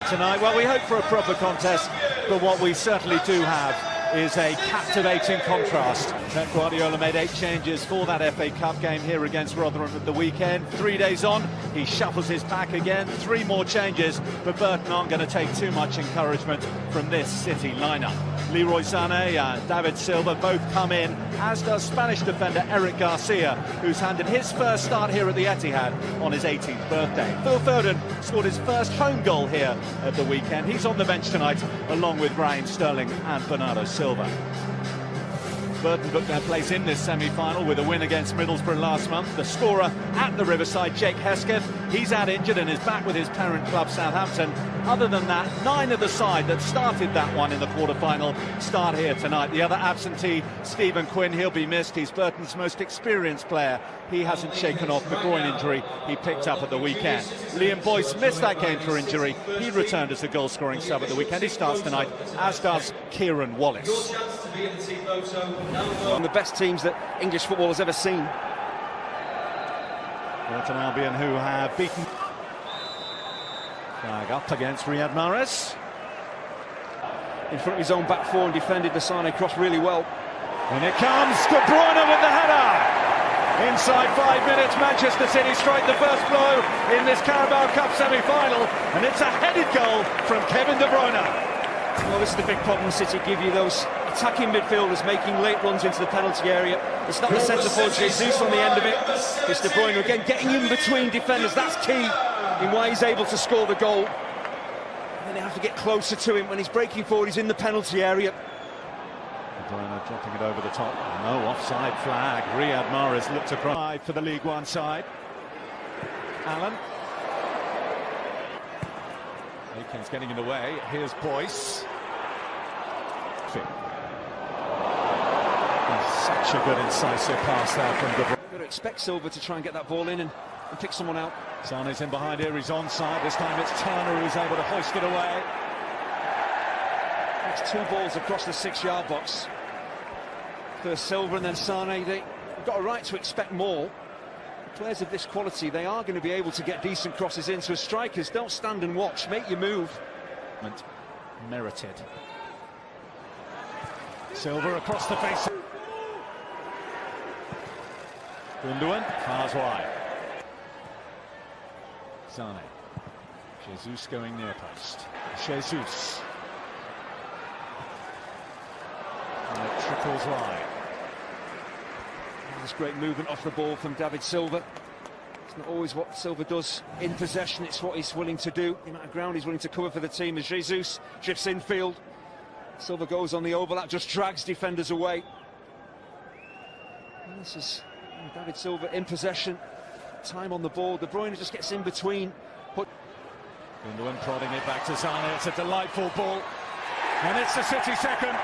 tonight. Well, we hope for a proper contest, but what we certainly do have is a captivating contrast. Pep Guardiola made 8 changes for that FA Cup game here against Rotherham at the weekend. 3 days on, he shuffles his pack again, 3 more changes, but Burton aren't going to take too much encouragement from this City lineup. Leroy Sané and David Silva both come in, as does Spanish defender Eric Garcia, who's handed his first start here at the Etihad on his 18th birthday. Phil Foden scored his first home goal here at the weekend. He's on the bench tonight, along with Raheem Sterling and Bernardo Silva. Burton booked their place in this semi-final with a win against Middlesbrough last month. The scorer at the Riverside, Jake Hesketh, he's out injured and is back with his parent club Southampton. Other than that, 9 of the side that started that one in the quarter-final start here tonight. The other absentee, Stephen Quinn, he'll be missed. He's Burton's most experienced player. He hasn't shaken off the groin injury he picked up at the weekend. Liam Boyce missed that game for injury. He returned as a goal-scoring sub at the weekend. He starts tonight, as does Kieran Wallace. One of the best teams that English football has ever seen. Wurton Albion, who have beaten... Flag up against Riyad Mahrez. In front of his own back four and defended the Sané cross really well. And it comes, De Bruyne with the header! Inside 5 minutes, Manchester City strike the first blow in this Carabao Cup semi-final, and it's a headed goal from Kevin De Bruyne. Well, this is the big problem City give you, those attacking midfielders making late runs into the penalty area. It's not the centre forward Jesus on the end of it. It's De Bruyne again getting in between defenders. That's key in why he's able to score the goal. And then they have to get closer to him when he's breaking forward. He's in the penalty area. De Bruyne dropping it over the top. No offside flag. Riyad Mahrez looked across for the League One side. Allen. Aikens getting in the way. Here's Boyce. Such a good incisive pass there from De Bruyne. You've got to expect Silva to try and get that ball in and pick someone out. Sané's in behind here, he's onside. This time it's Turner who's able to hoist it away. It's 2 balls across the 6-yard box. First Silva and then Sané. They've got a right to expect more. Players of this quality, they are going to be able to get decent crosses in. So as strikers, don't stand and watch, make your move. Merited. Silva across the face. Gundogan, fars wide. Sané. Jesus going near post. Jesus. And it trickles wide. There's great movement off the ball from David Silva. It's not always what Silva does in possession, it's what he's willing to do. The amount of ground he's willing to cover for the team as Jesus drifts infield. Silva goes on the overlap, just drags defenders away. And this is David Silva in possession. Time on the ball. De Bruyne just gets in between. Gundogan prodding it back to Sané. It's a delightful ball. And it's the City second.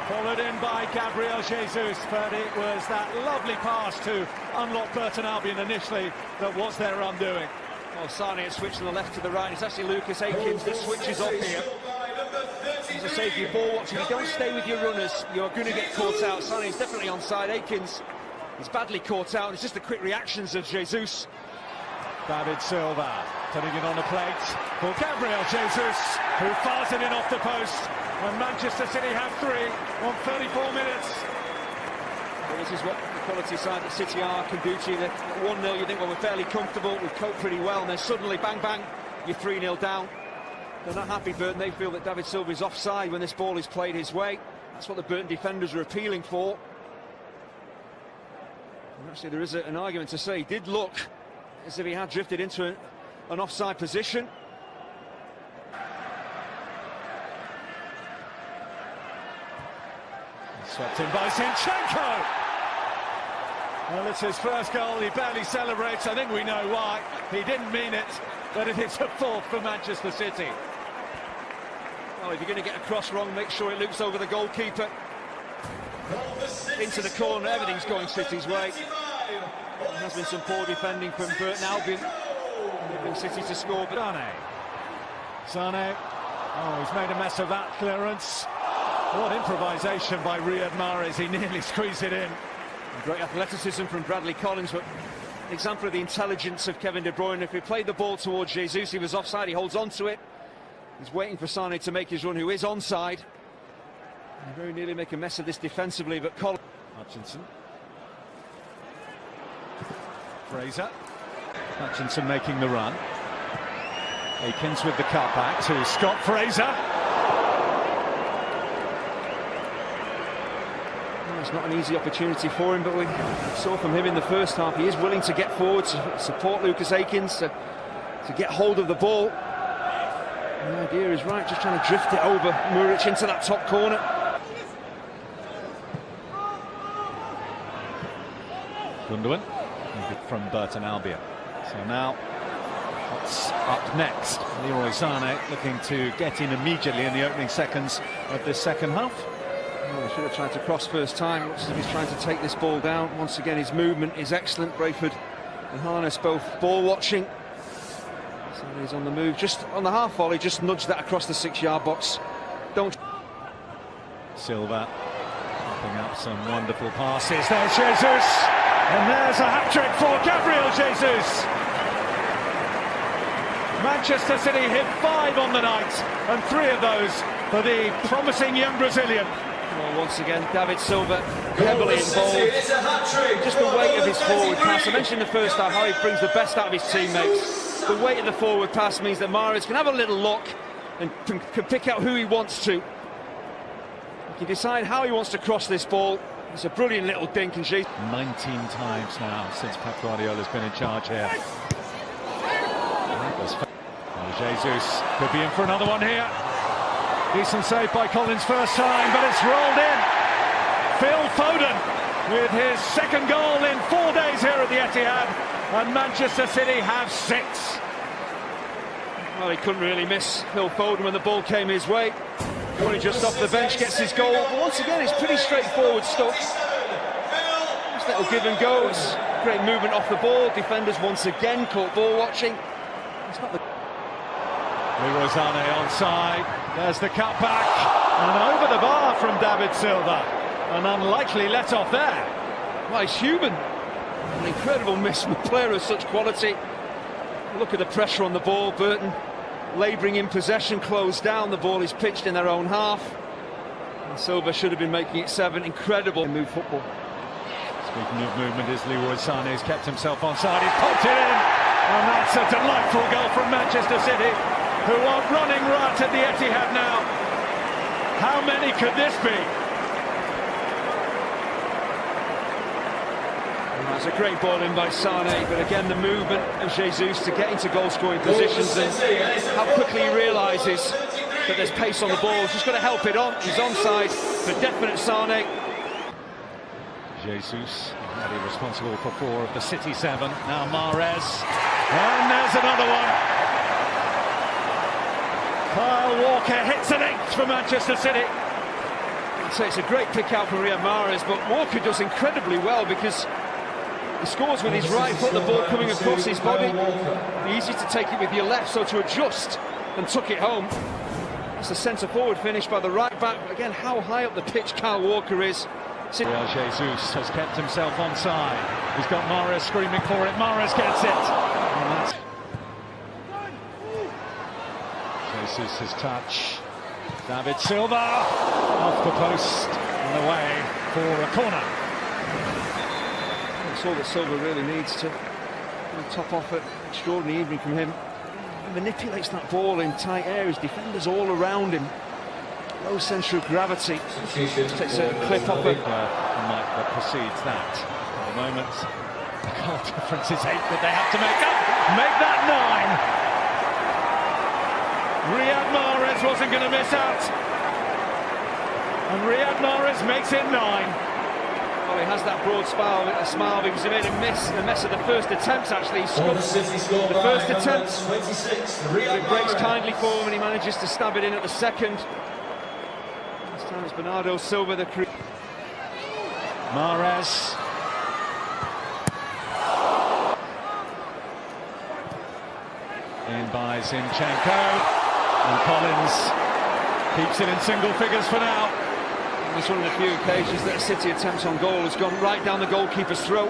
Followed in by Gabriel Jesus, but it was that lovely pass to unlock Burton Albion initially that was their undoing. Well, Sané has switched from the left to the right. It's actually Lucas Aikens that switches off here. As I say, if you're ball watching, you don't stay with your runners, you're going to get caught out. Sané's definitely onside. Aikens is badly caught out. It's just the quick reactions of Jesus. David Silva putting it on the plate for Gabriel Jesus, who fires it in off the post. And Manchester City have 3 on 34 minutes. Well, this is what the quality side that City are can do to you. At 1-0, you think, well, we're fairly comfortable, we've coped pretty well, and then suddenly, bang, bang, you're 3-0 down. They're not happy, Burton. They feel that David Silva is offside when this ball is played his way. That's what the Burton defenders are appealing for. And actually, there is an argument to say he did look as if he had drifted into an offside position. Swept in by Zinchenko. Well, it's his first goal. He barely celebrates. I think we know why. He didn't mean it, but it is a 4th for Manchester City. Well, if you're going to get a cross wrong, make sure it loops over the goalkeeper. Into the corner, everything's going City's way. There has been some poor defending from Burton Albion. Leaving City to score, but... Sané. Oh, he's made a mess of that clearance. What improvisation by Riyad Mahrez. He nearly squeezed it in. Great athleticism from Bradley Collins, but an example of the intelligence of Kevin De Bruyne. If he played the ball towards Jesus, he was offside, he holds on to it. He's waiting for Sane to make his run, who is onside. They very nearly make a mess of this defensively, but Collins. Hutchinson. Fraser. Hutchinson making the run. Akins with the cutback to Scott Fraser. Well, it's not an easy opportunity for him, but we saw from him in the first half he is willing to get forward to support Lucas Akins to get hold of the ball. And the idea is right, just trying to drift it over Muric into that top corner. Gundogan from Burton Albion. So now, what's up next? Leroy Sane looking to get in immediately in the opening seconds of this second half. Well, he should have tried to cross first time. Looks as if he's trying to take this ball down. Once again, his movement is excellent. Brayford and Harness both ball watching. Sane's on the move, just on the half volley, just nudged that across the 6-yard box. Don't. Silva popping up some wonderful passes. There's Jesus, and there's a hat-trick for Gabriel Jesus. Manchester City hit 5 on the night, and 3 of those for the promising young Brazilian. Well, once again, David Silva heavily involved. Just the weight of his forward pass. I mentioned in the first half how he brings the best out of his teammates. The weight of the forward pass means that Mahrez can have a little look and can pick out who he wants to. He can decide how he wants to cross this ball. It's a brilliant little dink, and 19 times now since Pep Guardiola's been in charge here. Jesus could be in for another one here. Decent save by Collins first time, but it's rolled in. Phil Foden with his second goal in 4 days here at the Etihad, and Manchester City have 6. Well, he couldn't really miss Phil Foden when the ball came his way. Only just off the bench, gets his goal. But once again, it's pretty straightforward stuff. Just little give and goes. Great movement off the ball. Defenders once again caught ball watching. It's not the... Leroy Sane onside. There's the cutback, and over the bar from David Silva. An unlikely let-off there. Well, he's human. An incredible miss from a player of such quality. Look at the pressure on the ball. Burton labouring in possession, closed down. The ball is pitched in their own half. And Silva should have been making it 7. Incredible move football. Speaking of movement, is Leroy Sane has kept himself onside. He's popped it in, and that's a delightful goal from Manchester City, who are running right at the Etihad now. How many could this be? Well, that's a great ball in by Sane, but again the movement of Jesus to get into goal-scoring positions, and how quickly he realises that there's pace on the ball. He's just got to help it on. He's onside for definite. Sane. Jesus, already responsible for 4 of the City 7. Now Mahrez, and there's another one. Kyle Walker hits an 8th for Manchester City. I'd say it's a great pick out for Riyad Mahrez, but Walker does incredibly well because he scores with his right foot, the ball coming across his body. Easy to take it with your left, so to adjust and tuck it home. It's a centre-forward finish by the right back. Again, how high up the pitch Kyle Walker is. Gabriel Jesus has kept himself onside. He's got Mahrez screaming for it. Mahrez gets it. Jesus his touch. David Silva off the post and away for a corner. That's all that Silva really needs to top off it. Extraordinary evening from him. He manipulates that ball in tight areas. Defenders all around him. Low centre of gravity. Just takes a clip off it. That precedes that. At the moment, the goal difference is 8 that they have to make up. Make that 9. Riyad Mahrez wasn't going to miss out. And Riyad Mahrez makes it 9. Well, he has that broad smile because he made a mess of the first attempts, actually. He scored the first attempt. It breaks kindly for him and he manages to stab it in at the second. This time it's Bernardo Silva, the Mahrez. In by Zinchenko. And Collins keeps it in single figures for now. It's one of the few occasions that a City attempts on goal has gone right down the goalkeeper's throat.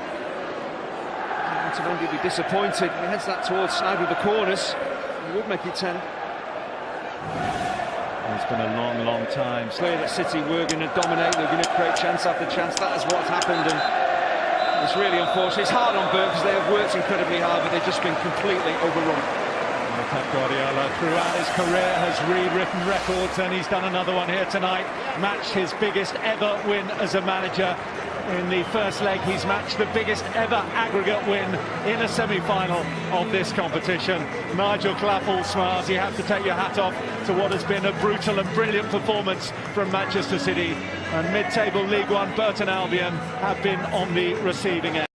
Montevengi would be disappointed. He heads that towards either of the corners. He would make it 10. It's been a long, long time. It's clear that City were going to dominate, they were going to create chance after chance. That is what's happened, and it's really unfortunate. It's hard on Burke because they have worked incredibly hard, but they've just been completely overrun. Pep Guardiola, throughout his career, has rewritten records, and he's done another one here tonight. Matched his biggest ever win as a manager. In the first leg, he's matched the biggest ever aggregate win in a semi-final of this competition. Nigel Claffell smiles. You have to take your hat off to what has been a brutal and brilliant performance from Manchester City. And mid-table League One Burton Albion have been on the receiving end.